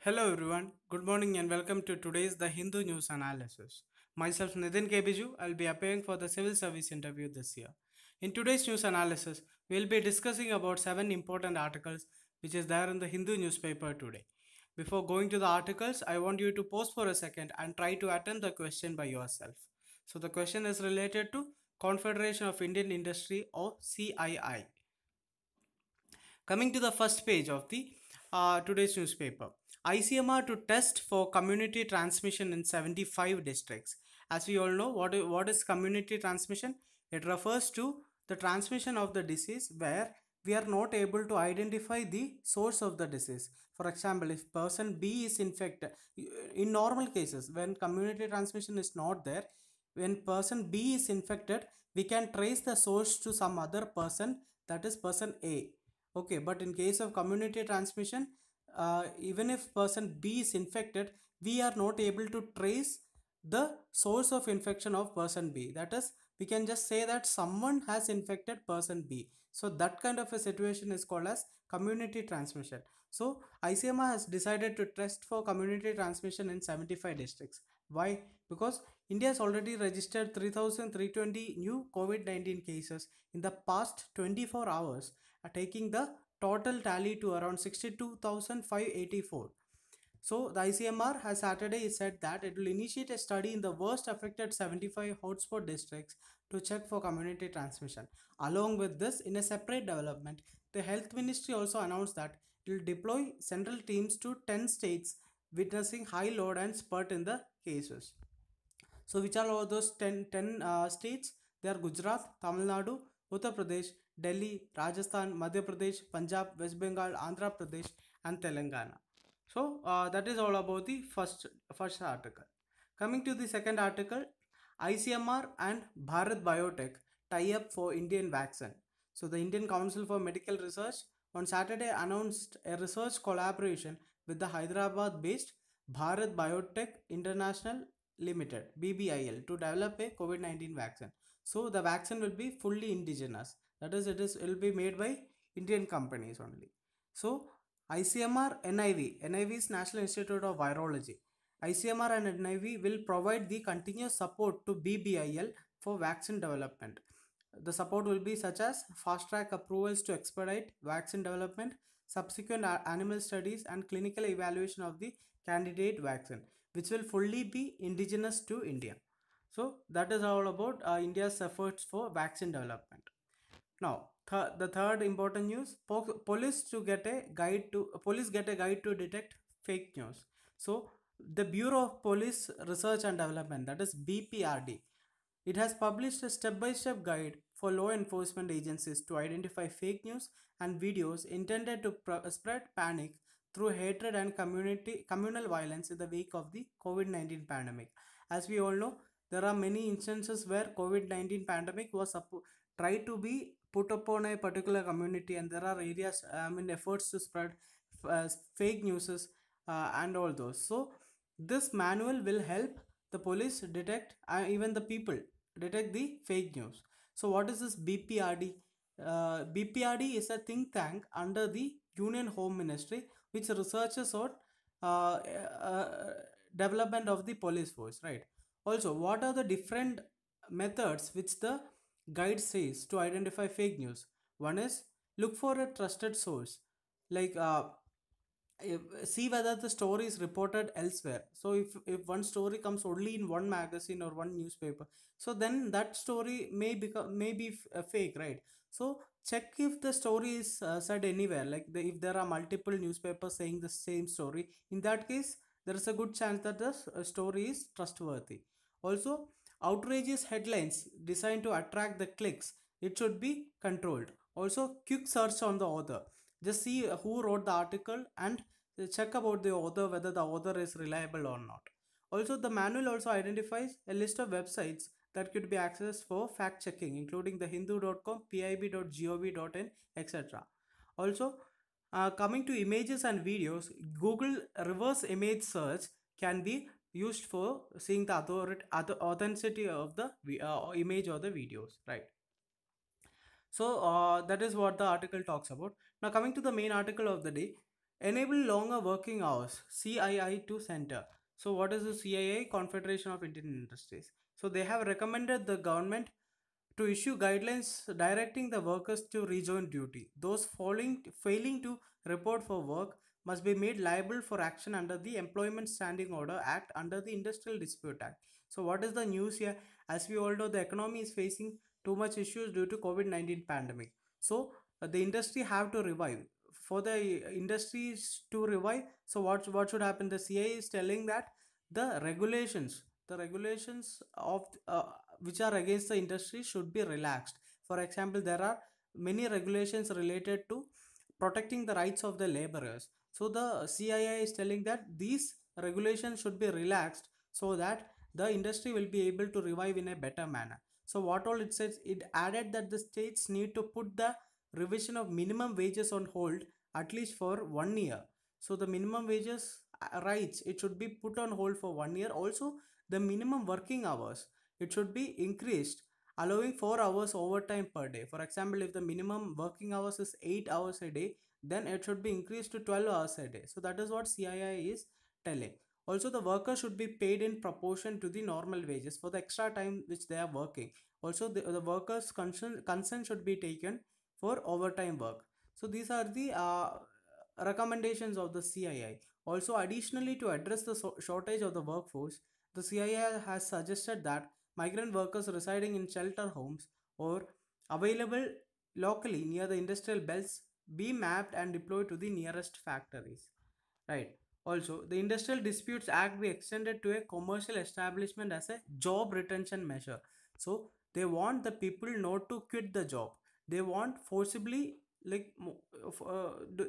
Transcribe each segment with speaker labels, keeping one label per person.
Speaker 1: Hello everyone, good morning and welcome to today's The Hindu News Analysis. Myself Nitin Kebiju, I'll be appearing for the civil service interview this year. In today's news analysis, we'll be discussing about 7 important articles which is there in the Hindu newspaper today. Before going to the articles, I want you to pause for a second and try to attempt the question by yourself. So the question is related to Confederation of Indian Industry or CII. Coming to the first page of the today's newspaper, ICMR to test for community transmission in 75 districts. As we all know, what is community transmission? It refers to the transmission of the disease where we are not able to identify the source of the disease. For example, if person B is infected, in normal cases, when community transmission is not there, when person B is infected, we can trace the source to some other person, that is person A. Okay, but in case of community transmission, even if person B is infected, we are not able to trace the source of infection of person B. That is, we can just say that someone has infected person B. So that kind of a situation is called as community transmission. So ICMR has decided to test for community transmission in 75 districts. Why? Because India has already registered 3,320 new COVID-19 cases in the past 24 hours, taking the total tally to around 62,584. So the ICMR has Saturday said that it will initiate a study in the worst affected 75 hotspot districts to check for community transmission. Along with this, in a separate development, the health ministry also announced that it will deploy central teams to 10 states witnessing high load and spurt in the cases. So which are all those 10 states? They are Gujarat, Tamil Nadu, Uttar Pradesh, Delhi, Rajasthan, Madhya Pradesh, Punjab, West Bengal, Andhra Pradesh and Telangana. So that is all about the first article. Coming to the second article, ICMR and Bharat Biotech tie up for Indian vaccine. So the Indian Council for Medical Research on Saturday announced a research collaboration with the Hyderabad-based Bharat Biotech International Limited (BBIL) to develop a COVID-19 vaccine. So the vaccine will be fully indigenous. That is, it will be made by Indian companies only. So ICMR NIV is National Institute of Virology. ICMR and NIV will provide the continuous support to BBIL for vaccine development. The support will be such as fast track approvals to expedite vaccine development, subsequent animal studies and clinical evaluation of the candidate vaccine, which will fully be indigenous to India. So that is all about India's efforts for vaccine development. Now, the third important news: police get a guide to detect fake news. So, the Bureau of Police Research and Development, that is BPRD, it has published a step-by-step guide for law enforcement agencies to identify fake news and videos intended to spread panic through hatred and communal violence in the wake of the COVID-19 pandemic. As we all know, there are many instances where COVID-19 pandemic was tried to be put upon a particular community, and there are areas, efforts to spread fake news and all those. So this manual will help the police detect, even the people detect the fake news. So what is this BPRD? BPRD is a think tank under the Union Home Ministry which researches on development of the police force, right? Also, what are the different methods which the guide says to identify fake news? One is look for a trusted source, like see whether the story is reported elsewhere. So if one story comes only in one magazine or one newspaper, so then that story may be fake, right? So check if the story is said anywhere, like if there are multiple newspapers saying the same story. In that case, there is a good chance that the story is trustworthy. Also, outrageous headlines designed to attract the clicks, it should be controlled. Also, quick search on the author, just see who wrote the article and check about the author, whether the author is reliable or not. Also, the manual also identifies a list of websites that could be accessed for fact checking, including the hindu.com, pib.gov.in, etc. Also, coming to images and videos, Google reverse image search can be used for seeing the authenticity of the image or the videos, right? So that is what the article talks about. Now coming to the main article of the day, Enable longer working hours, CII to center. So what is the CII? Confederation of Indian Industries. So they have recommended the government to issue guidelines directing the workers to rejoin duty. Those failing to report for work must be made liable for action under the Employment Standing Order Act under the Industrial Dispute Act. So what is the news here? As we all know, the economy is facing too much issues due to COVID-19 pandemic. So the industry have to revive. For the industries to revive, so what should happen? The CA is telling that the regulations of which are against the industry should be relaxed. For example, there are many regulations related to protecting the rights of the laborers. So the CII is telling that these regulations should be relaxed so that the industry will be able to revive in a better manner. So what all it says, it added that the states need to put the revision of minimum wages on hold at least for 1 year. So the minimum wages rights, it should be put on hold for 1 year. Also, the minimum working hours, it should be increased, allowing 4 hours overtime per day. For example, if the minimum working hours is 8 hours a day, then it should be increased to 12 hours a day. So that is what CII is telling. Also, the worker should be paid in proportion to the normal wages for the extra time which they are working. Also, the workers consent should be taken for overtime work. So these are the recommendations of the CII. Also, additionally, to address the shortage of the workforce, the CII has suggested that migrant workers residing in shelter homes or available locally near the industrial belts be mapped and deployed to the nearest factories. Right. Also, the Industrial Disputes Act be extended to a commercial establishment as a job retention measure. So they want the people not to quit the job. They want forcibly, like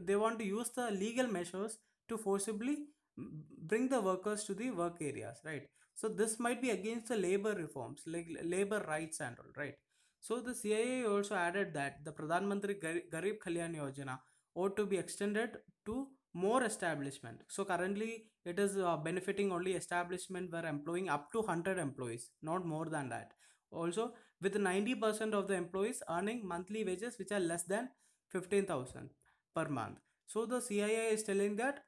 Speaker 1: they want to use the legal measures to forcibly bring the workers to the work areas. Right. So this might be against the labor reforms, like labor rights and all. Right. So the CIA also added that the Pradhan Mantri Garib Kalyan Yojana ought to be extended to more establishment. So currently it is benefiting only establishment where employing up to 100 employees, not more than that. Also, with 90% of the employees earning monthly wages which are less than 15,000 per month. So the CIA is telling that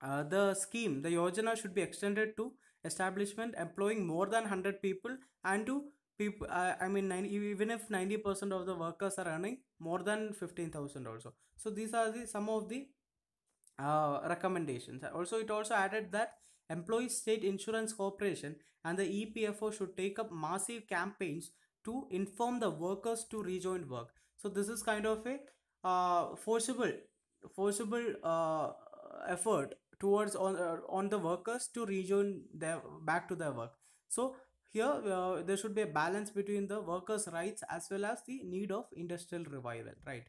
Speaker 1: the Yojana should be extended to establishment employing more than 100 people, and to people, I mean, even if 90% of the workers are earning more than 15,000 also. So these are the some of the recommendations. Also, it also added that Employees State Insurance Corporation and the EPFO should take up massive campaigns to inform the workers to rejoin work. So this is kind of a forcible effort towards on the workers to rejoin their back to their work. So here there should be a balance between the workers' rights as well as the need of industrial revival. Right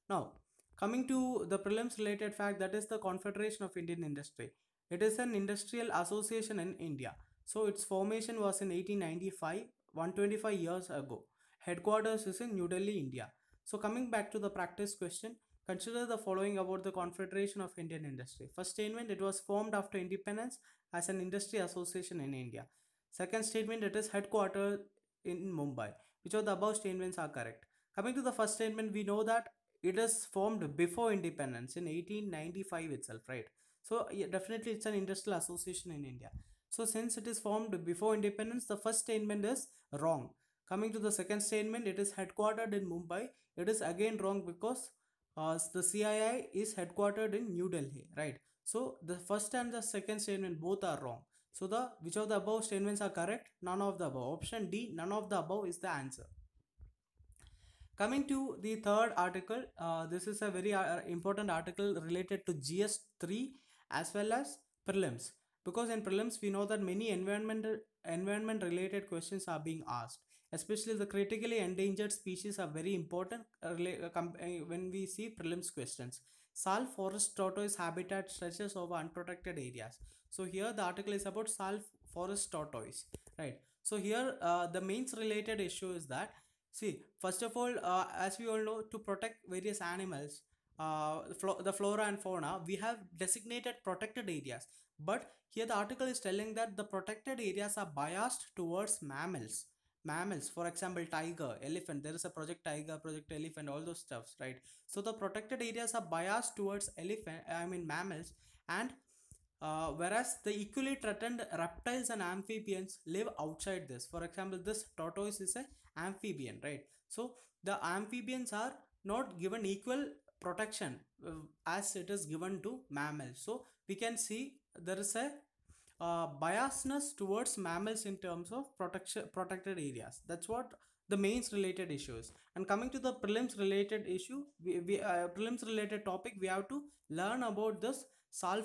Speaker 1: now, coming to the prelims related fact, that is the Confederation of Indian Industry. It is an industrial association in India. So its formation was in 1895, 125 years ago. Headquarters is in New Delhi, India. So coming back to the practice question, consider the following about the Confederation of Indian Industry. First statement, it was formed after independence as an industry association in India. Second statement, it is headquartered in Mumbai. Which of the above statements are correct? Coming to the first statement, we know that it is formed before independence in 1895 itself, right? So yeah, definitely it's an industrial association in India. So since it is formed before independence, the first statement is wrong. Coming to the second statement, it is headquartered in Mumbai. It is again wrong because the CII is headquartered in New Delhi, right? So the first and the second statement both are wrong. So the which of the above statements are correct? None of the above. Option D, none of the above is the answer. Coming to the third article, this is a very important article related to GS3 as well as prelims. Because in prelims, we know that many environment related questions are being asked. Especially the critically endangered species are very important when we see prelims questions. Sal forest tortoise habitat stretches over unprotected areas. So here the article is about Sal forest tortoise, right? So here the mains related issue is that, see, first of all, as we all know, to protect various animals, the flora and fauna, we have designated protected areas. But here the article is telling that the protected areas are biased towards mammals. mammals, for example tiger, elephant. There is a project tiger, project elephant, all those stuffs, right? So the protected areas are biased towards elephant, I mean mammals, and whereas the equally threatened reptiles and amphibians live outside this. For example, this tortoise is a amphibian, right? So the amphibians are not given equal protection as it is given to mammals. So we can see there is a biasness towards mammals in terms of protected areas. That's what the mains related issues. And coming to the prelims related issue, prelims related topic, we have to learn about this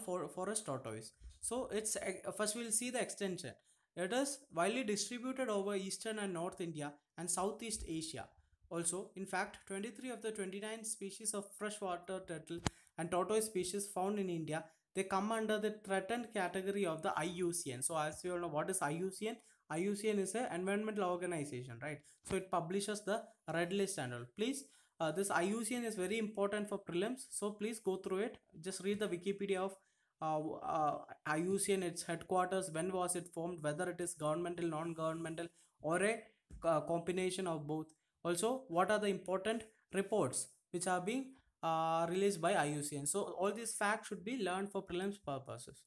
Speaker 1: forest tortoise. So it's first we'll see the extension. It is widely distributed over eastern and north India and southeast Asia. Also, in fact, 23 of the 29 species of freshwater turtle and tortoise species found in India, they come under the threatened category of the IUCN. So as you all know, what is IUCN? IUCN is an environmental organization, right? So it publishes the red list and all. Please, this IUCN is very important for prelims. So please go through it. Just read the Wikipedia of IUCN, its headquarters, when was it formed, whether it is governmental, non-governmental, or a combination of both. Also, what are the important reports which are being released by IUCN. So all these facts should be learned for prelims purposes.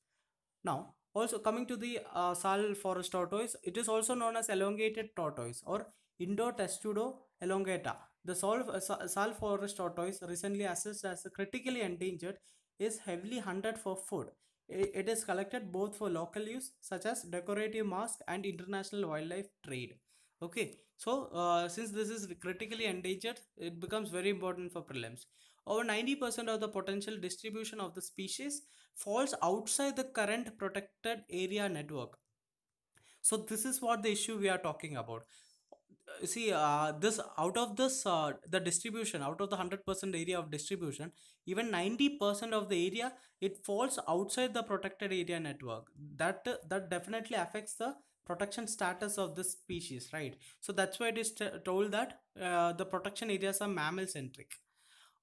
Speaker 1: Now, also coming to the Sal forest tortoise, it is also known as elongated tortoise or Indo-Testudo elongata. The Sal forest tortoise, recently assessed as critically endangered, is heavily hunted for food. It is collected both for local use such as decorative mask and international wildlife trade. Okay, so since this is critically endangered, it becomes very important for prelims. Over 90% of the potential distribution of the species falls outside the current protected area network. So this is what the issue we are talking about. See, this out of this the distribution, out of the 100% area of distribution, even 90% of the area, it falls outside the protected area network. That definitely affects the protection status of this species, right? So that's why it is told that the protection areas are mammal centric.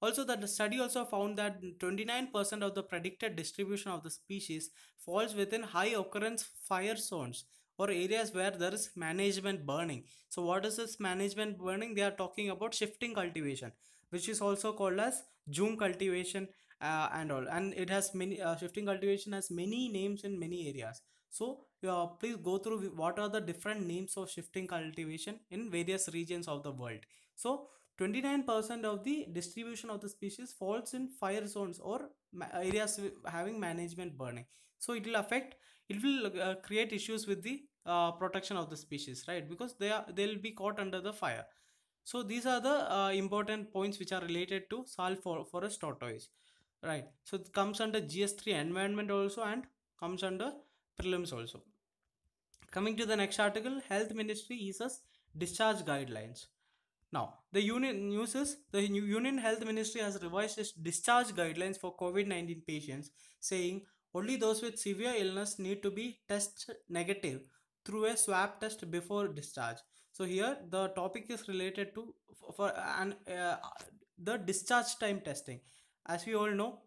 Speaker 1: Also, the study also found that 29% of the predicted distribution of the species falls within high occurrence fire zones or areas where there is management burning. So what is this management burning? They are talking about shifting cultivation, which is also called as Zoom cultivation and all. And it has many, shifting cultivation has many names in many areas. So please go through what are the different names of shifting cultivation in various regions of the world. So 29% of the distribution of the species falls in fire zones or areas having management burning. So it will affect, it will create issues with the protection of the species, right? Because they'll be caught under the fire. So these are the important points which are related to forest tortoise, right? So it comes under GS3 environment also and comes under prelims also. Coming to the next article, Health Ministry eases discharge guidelines. Now, the union news is the Union Health Ministry has revised its discharge guidelines for COVID-19 patients, saying only those with severe illness need to be tested negative through a swab test before discharge. So here the topic is related to for an the discharge time testing. As we all know,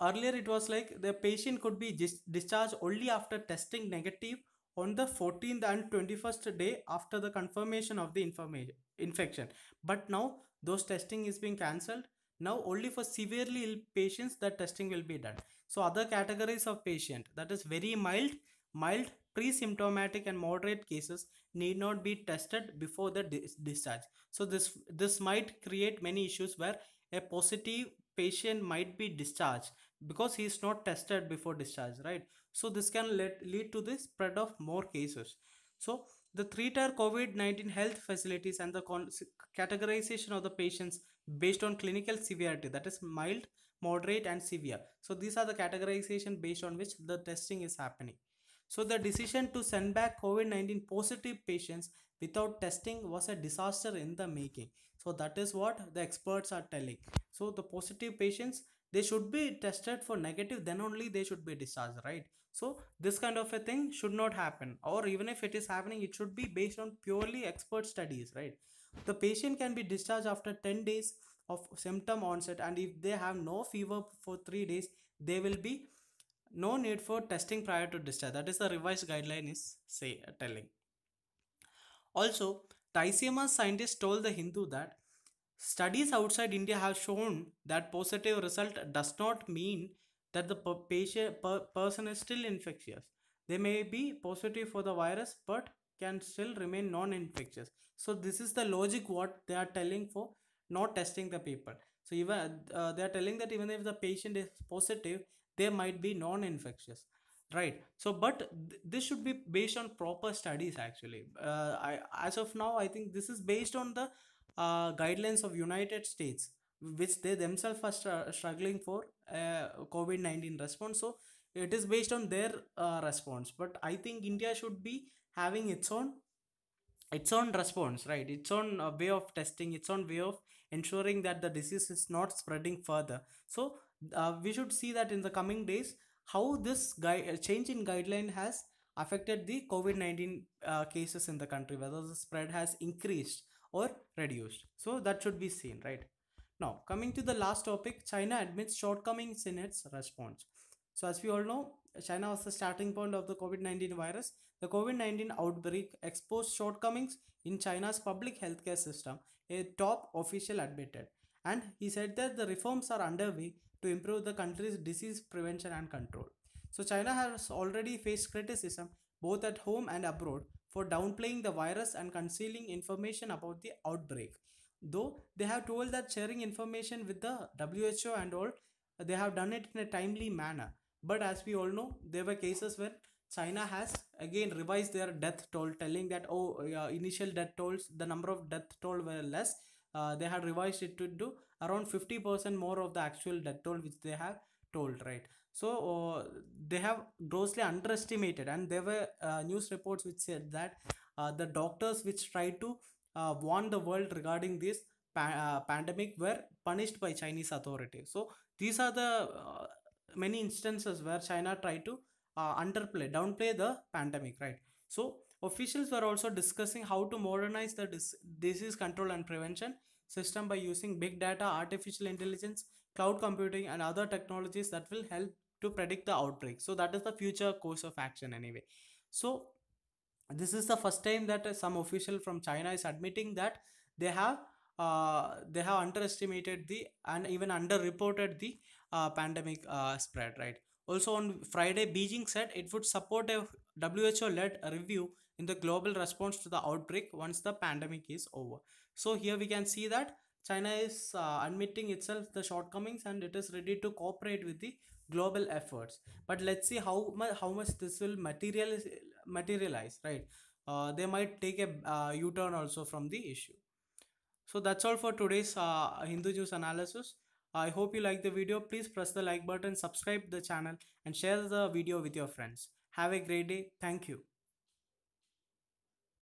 Speaker 1: earlier it was like the patient could be discharged only after testing negative on the 14th and 21st day after the confirmation of the infection. But now those testing is being cancelled. Now only for severely ill patients that testing will be done. So other categories of patient, that is very mild, pre-symptomatic and moderate cases, need not be tested before the discharge. So this might create many issues where a positive patient might be discharged because he is not tested before discharge, right? So this can lead to the spread of more cases. So the three-tier COVID-19 health facilities and the categorization of the patients based on clinical severity, that is mild, moderate and severe. So these are the categorization based on which the testing is happening. So the decision to send back COVID-19 positive patients without testing was a disaster in the making. So that is what the experts are telling. So the positive patients, they should be tested for negative, then only they should be discharged, right? So this kind of a thing should not happen, or even if it is happening, it should be based on purely expert studies, right? The patient can be discharged after 10 days of symptom onset, and if they have no fever for 3 days, they will be no need for testing prior to discharge. That is the revised guideline is telling. Also, the ICMR scientists told the Hindu that studies outside India have shown that positive result does not mean that the person is still infectious. They may be positive for the virus but can still remain non-infectious. So this is the logic what they are telling for not testing the people. So even they are telling that even if the patient is positive, they might be non-infectious, right? So but this should be based on proper studies actually. As of now, I think this is based on the guidelines of United States, which they themselves are struggling for COVID-19 response. So it is based on their response. But I think India should be having its own response, right? Its own way of testing, its own way of ensuring that the disease is not spreading further. So we should see that in the coming days how this change in guideline has affected the COVID-19 cases in the country, whether the spread has increased or reduced. So that should be seen, right? Now, coming to the last topic, China admits shortcomings in its response. So, as we all know, China was the starting point of the COVID-19 virus. The COVID-19 outbreak exposed shortcomings in China's public healthcare system, a top official admitted. And he said that the reforms are underway to improve the country's disease prevention and control. So, China has already faced criticism both at home and abroad for downplaying the virus and concealing information about the outbreak. Though they have told that sharing information with the WHO and all, they have done it in a timely manner. But as we all know, there were cases where China has again revised their death toll, telling that initial death tolls, the number of death toll were less. They had revised it to do around 50% more of the actual death toll which they have told, right? So they have grossly underestimated, and there were news reports which said that the doctors which tried to warn the world regarding this pandemic were punished by Chinese authorities. So these are the many instances where China tried to downplay the pandemic, right? So officials were also discussing how to modernize the disease control and prevention system by using big data, artificial intelligence, cloud computing, and other technologies that will help to predict the outbreak. So that is the future course of action anyway. So this is the first time that some official from China is admitting that they have underestimated the and even underreported the pandemic spread, right? Also on Friday, Beijing said it would support a WHO-led review in the global response to the outbreak once the pandemic is over. So here we can see that China is admitting itself the shortcomings and it is ready to cooperate with the global efforts. But let's see how much this will materialize, right? They might take a U-turn also from the issue. So that's all for today's Hindu News analysis. I hope you like the video. Please press the like button, subscribe the channel, and share the video with your friends. Have a great day. Thank you.